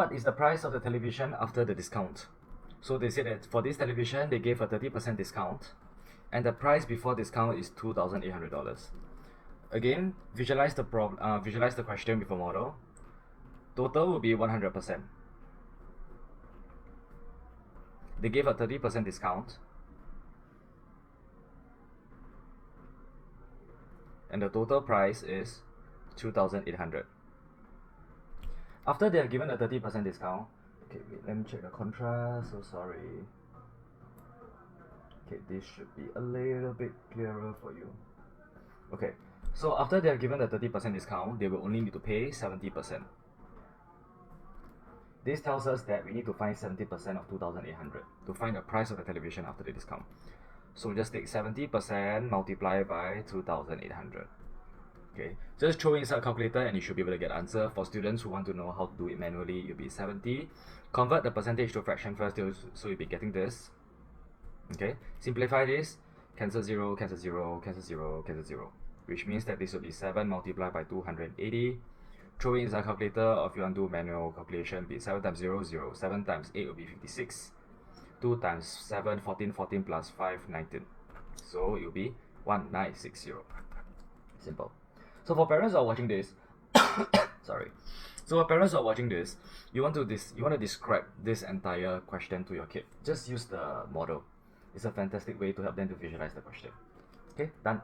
what is the price of the television after the discount? So they said that for this television, they gave a 30% discount, and the price before discount is $2,800. Again, visualize the question with a model. Total will be 100%. They gave a 30% discount, and the total price is $2,800. After they have given a 30% discount, okay, wait, let me check the contrast. So sorry. Okay, this should be a little bit clearer for you. Okay, so after they have given the 30% discount, they will only need to pay 70%. This tells us that we need to find 70% of 2,800 to find the price of the television after the discount. So just take 70% multiplied by 2,800. Okay, just throw inside a calculator and you should be able to get the answer. For students who want to know how to do it manually, you'll be 70. Convert the percentage to fraction first, so you'll be getting this. Okay, simplify this, cancel 0, cancel 0, cancel 0, cancel 0, which means that this will be 7 multiplied by 280. Throw in inside a calculator, or if you want to do manual calculation, be 7 times 0, 0, 7 times 8 will be 56. 2 times 7, 14, 14 plus 5, 19. So it will be 1960. Simple. So for parents who are watching this, sorry. So for parents who are watching this, you want to describe this entire question to your kid. Just use the model. It's a fantastic way to help them to visualize the question. Okay, done.